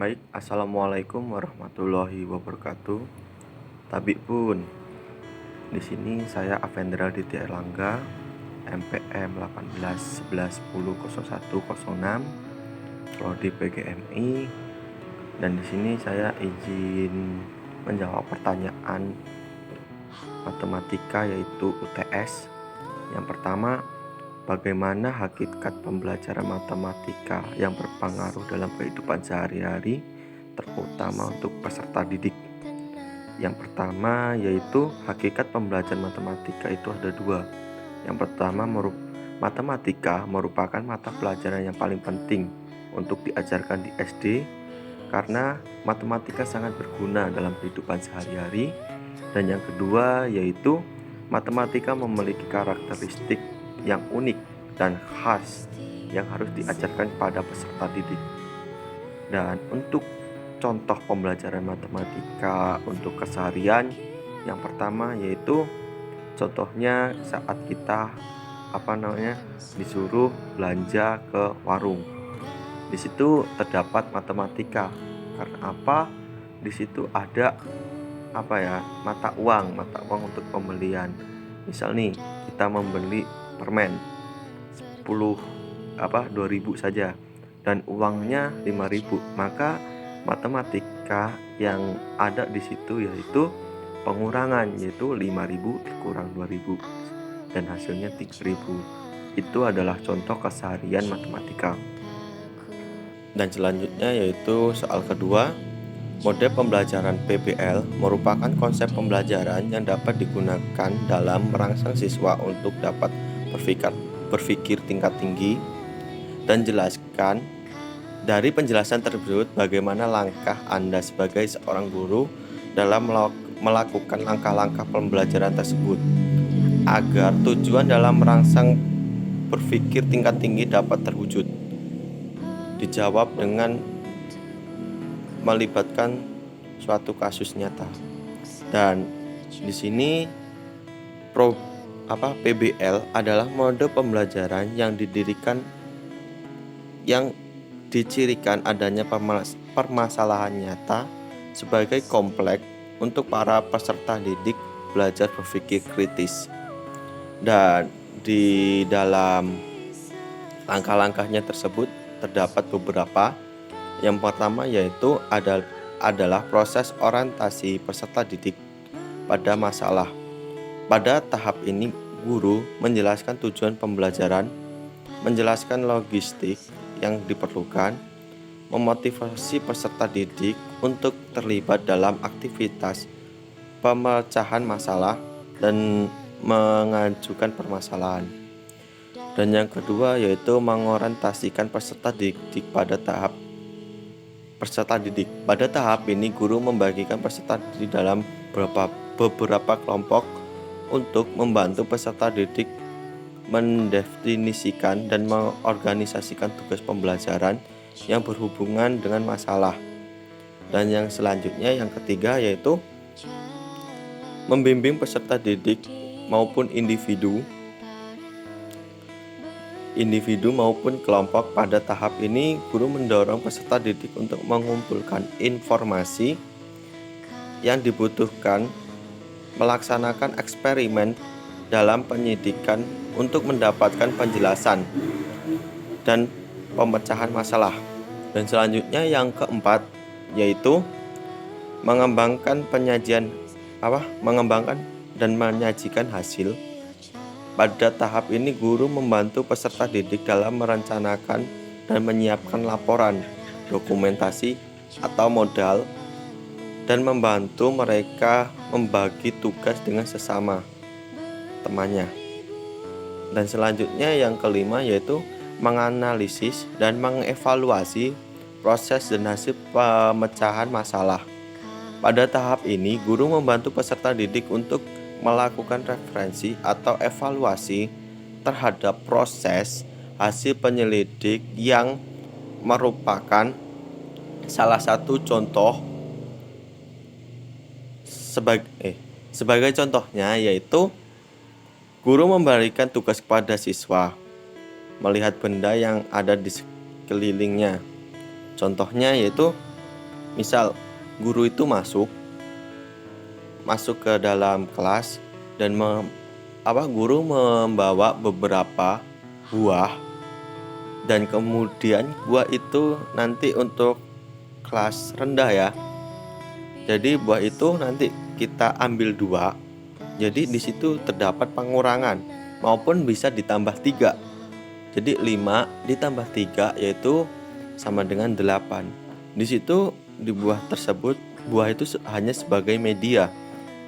Baik, assalamualaikum warahmatullahi wabarakatuh. Tabik pun, di sini saya Avendra Ditya Erlangga, MPM 1811100106, prodi PGMI, dan di sini saya izin menjawab pertanyaan matematika yaitu UTS. Yang pertama, bagaimana hakikat pembelajaran matematika yang berpengaruh dalam kehidupan sehari-hari, terutama untuk peserta didik? Yang pertama yaitu hakikat pembelajaran matematika itu ada dua. Yang pertama, matematika merupakan mata pelajaran yang paling penting untuk diajarkan di SD karena matematika sangat berguna dalam kehidupan sehari-hari. Dan yang kedua yaitu matematika memiliki karakteristik yang unik dan khas yang harus diajarkan kepada peserta didik. Dan untuk contoh pembelajaran matematika untuk keseharian, yang pertama yaitu contohnya saat kita disuruh belanja ke warung. Di situ terdapat matematika. Karena apa? Di situ ada mata uang untuk pembelian. Misal nih, kita membeli permen 2.000 saja dan uangnya 5.000, maka matematika yang ada di situ yaitu pengurangan, yaitu 5.000 dikurang 2.000 dan hasilnya 3.000. Itu adalah contoh keseharian matematika. Dan selanjutnya yaitu soal kedua. Model pembelajaran PBL merupakan konsep pembelajaran yang dapat digunakan dalam merangsang siswa untuk dapat berpikir tingkat tinggi, dan jelaskan dari penjelasan tersebut bagaimana langkah Anda sebagai seorang guru dalam melakukan langkah-langkah pembelajaran tersebut agar tujuan dalam merangsang berpikir tingkat tinggi dapat terwujud. Dijawab dengan melibatkan suatu kasus nyata. Dan di sini PBL adalah mode pembelajaran yang dicirikan adanya permasalahan nyata sebagai kompleks untuk para peserta didik belajar berpikir kritis. Dan di dalam langkah-langkahnya tersebut terdapat beberapa. Yang pertama yaitu adalah proses orientasi peserta didik pada masalah. Pada tahap ini, guru menjelaskan tujuan pembelajaran, menjelaskan logistik yang diperlukan, memotivasi peserta didik untuk terlibat dalam aktivitas pemecahan masalah dan mengajukan permasalahan. Dan yang kedua yaitu mengorientasikan peserta didik. Pada tahap ini, guru membagikan peserta didik dalam beberapa kelompok untuk membantu peserta didik mendefinisikan dan mengorganisasikan tugas pembelajaran yang berhubungan dengan masalah. Dan yang selanjutnya, yang ketiga yaitu membimbing peserta didik maupun individu maupun kelompok. Pada tahap ini, guru mendorong peserta didik untuk mengumpulkan informasi yang dibutuhkan, melaksanakan eksperimen dalam penyidikan untuk mendapatkan penjelasan dan pemecahan masalah. Dan selanjutnya yang keempat yaitu mengembangkan dan menyajikan hasil. Pada tahap ini, guru membantu peserta didik dalam merencanakan dan menyiapkan laporan, dokumentasi atau modal, dan membantu mereka membagi tugas dengan sesama temannya. Dan selanjutnya yang kelima yaitu menganalisis dan mengevaluasi proses dan hasil pemecahan masalah. Pada tahap ini, guru membantu peserta didik untuk melakukan referensi atau evaluasi terhadap proses hasil penyelidik yang merupakan salah satu contoh. Sebagai contohnya yaitu guru memberikan tugas kepada siswa melihat benda yang ada di sekelilingnya. Contohnya yaitu Misal guru itu masuk ke dalam kelas dan guru membawa beberapa buah, dan kemudian buah itu nanti untuk kelas rendah ya. Jadi buah itu nanti kita ambil 2. Jadi di situ terdapat pengurangan maupun bisa ditambah 3. Jadi 5 ditambah 3 yaitu sama dengan 8. Di situ di buah tersebut, buah itu hanya sebagai media,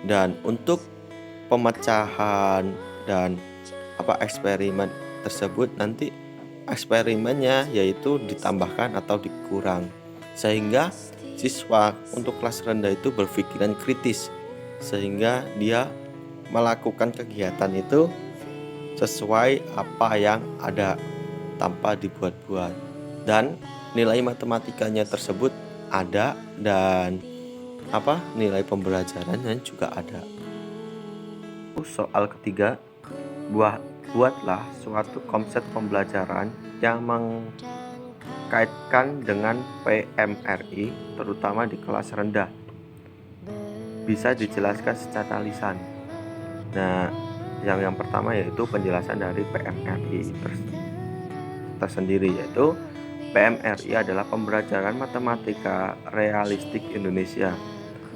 dan untuk pemecahan dan eksperimen tersebut nanti eksperimennya yaitu ditambahkan atau dikurang, sehingga siswa untuk kelas rendah itu berpikiran kritis, sehingga dia melakukan kegiatan itu sesuai apa yang ada tanpa dibuat-buat, dan nilai matematikanya tersebut ada, dan nilai pembelajarannya juga ada. Soal ketiga, buatlah suatu konsep pembelajaran yang mengkaitkan dengan PMRI, terutama di kelas rendah. Bisa dijelaskan secara lisan. Nah, yang pertama yaitu penjelasan dari PMRI tersendiri, yaitu PMRI adalah pembelajaran matematika realistik Indonesia.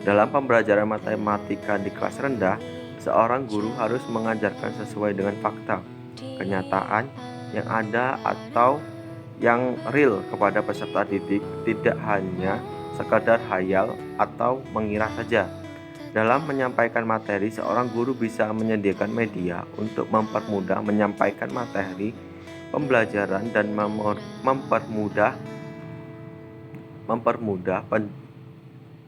Dalam pembelajaran matematika di kelas rendah, seorang guru harus mengajarkan sesuai dengan fakta, kenyataan yang ada atau yang real kepada peserta didik, tidak hanya sekadar hayal atau mengira saja. Dalam menyampaikan materi, seorang guru bisa menyediakan media untuk mempermudah menyampaikan materi pembelajaran dan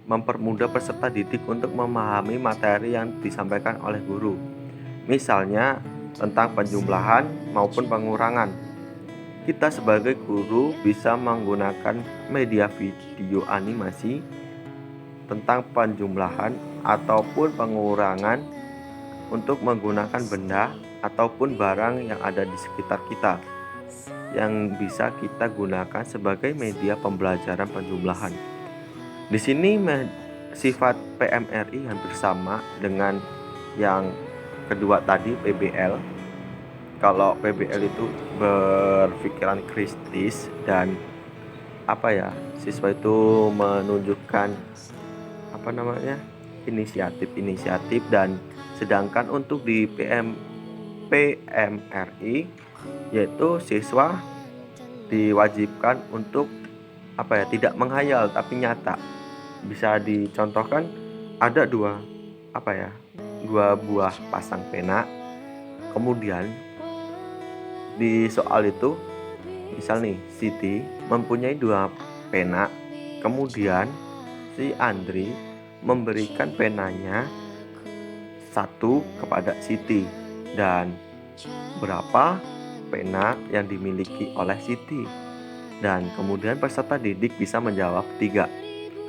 mempermudah peserta didik untuk memahami materi yang disampaikan oleh guru. Misalnya tentang penjumlahan maupun pengurangan. Kita sebagai guru bisa menggunakan media video animasi tentang penjumlahan ataupun pengurangan untuk menggunakan benda ataupun barang yang ada di sekitar kita, yang bisa kita gunakan sebagai media pembelajaran penjumlahan. Di sini sifat PMRI hampir sama dengan yang kedua tadi, PBL. Kalau PBL itu berpikiran kritis dan siswa itu menunjukkan inisiatif, dan sedangkan untuk di PMRI yaitu siswa diwajibkan untuk tidak menghayal tapi nyata. Bisa dicontohkan ada dua buah pasang pena, kemudian di soal itu misal nih, Siti mempunyai 2 pena, kemudian si Andri memberikan penanya 1 kepada Siti, dan berapa pena yang dimiliki oleh Siti, dan kemudian peserta didik bisa menjawab 3.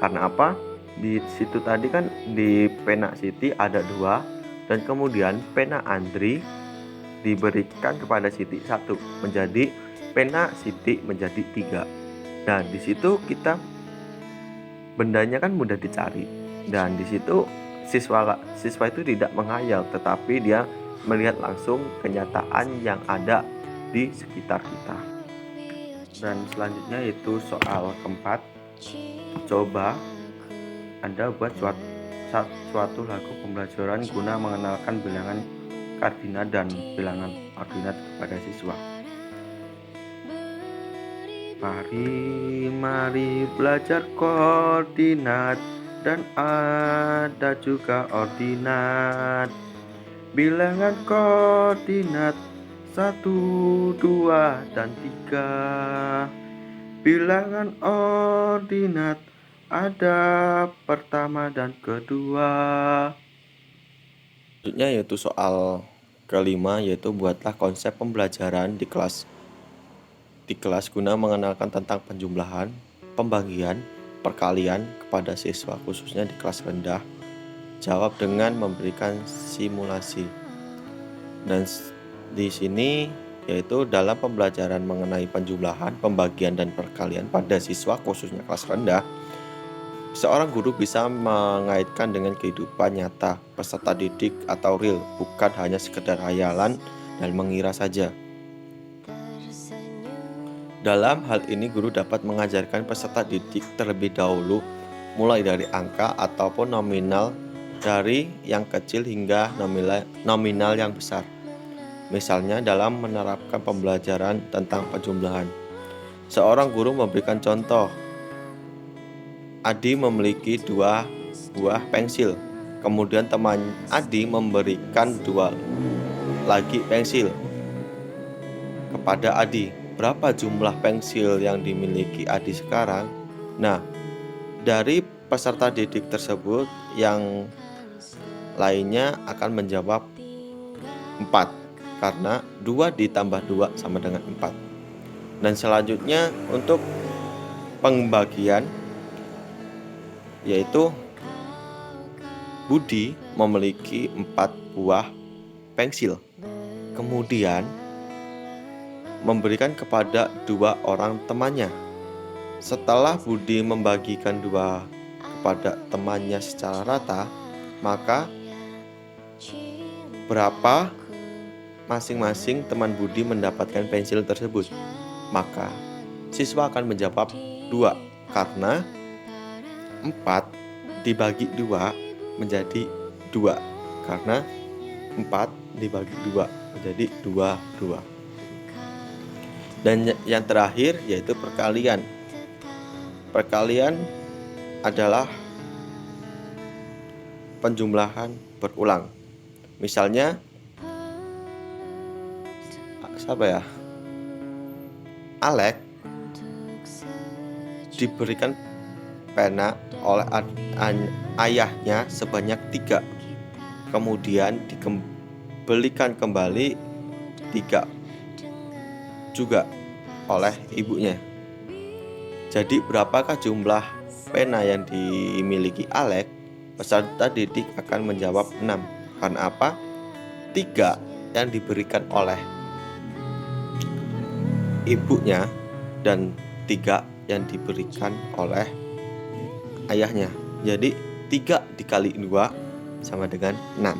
Karena apa? Di situ tadi kan di pena Siti ada 2, dan kemudian pena Andri diberikan kepada Siti 1, menjadi pena Siti menjadi 3. Dan di situ kita bendanya kan mudah dicari, dan di situ siswa itu tidak menghayal tetapi dia melihat langsung kenyataan yang ada di sekitar kita. Dan selanjutnya itu soal keempat. Coba Anda buat suatu lagu pembelajaran guna mengenalkan bilangan kardinal dan bilangan ordinat kepada siswa. Mari belajar koordinat, dan ada juga ordinat. Bilangan koordinat 1, 2, dan 3. Bilangan ordinat ada pertama dan kedua. Selanjutnya yaitu soal kelima, yaitu buatlah konsep pembelajaran di kelas guna mengenalkan tentang penjumlahan, pembagian, perkalian kepada siswa khususnya di kelas rendah. Jawab dengan memberikan simulasi. Dan di sini yaitu dalam pembelajaran mengenai penjumlahan, pembagian, dan perkalian pada siswa khususnya kelas rendah, Seorang guru bisa mengaitkan dengan kehidupan nyata peserta didik atau real, bukan hanya sekedar hayalan dan mengira saja. Dalam hal ini, guru dapat mengajarkan peserta didik terlebih dahulu, mulai dari angka ataupun nominal, dari yang kecil hingga nominal yang besar. Misalnya dalam menerapkan pembelajaran tentang penjumlahan. Seorang guru memberikan contoh. Adi memiliki 2 buah pensil. Kemudian teman Adi memberikan 2 lagi pensil kepada Adi. Berapa jumlah pensil yang dimiliki Adi sekarang? Nah, dari peserta didik tersebut, yang lainnya akan menjawab 4, karena 2 ditambah 2 sama dengan 4. Dan selanjutnya untuk pembagian, yaitu Budi memiliki 4 buah pensil. Kemudian memberikan kepada 2 orang temannya. Setelah Budi membagikan 2 kepada temannya secara rata, maka berapa masing-masing teman Budi mendapatkan pensil tersebut? Maka siswa akan menjawab 2, karena 4 dibagi 2 menjadi 2, karena 4 dibagi 2 menjadi 2. Dan yang terakhir yaitu perkalian. Perkalian adalah penjumlahan berulang. Misalnya Alek diberikan pena oleh ayahnya sebanyak 3. Kemudian dikembalikan kembali 3 juga oleh ibunya. Jadi berapakah jumlah pena yang dimiliki Alek? Peserta didik akan menjawab 6. Karena apa? 3 yang diberikan oleh ibunya dan 3 yang diberikan oleh ayahnya. Jadi 3 dikali 2 sama dengan 6.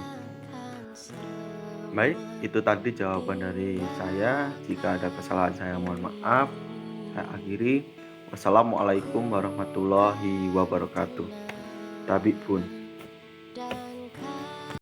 Baik, itu tadi jawaban dari saya. Jika ada kesalahan saya mohon maaf. Saya akhiri. Wassalamualaikum warahmatullahi wabarakatuh. Tabib pun.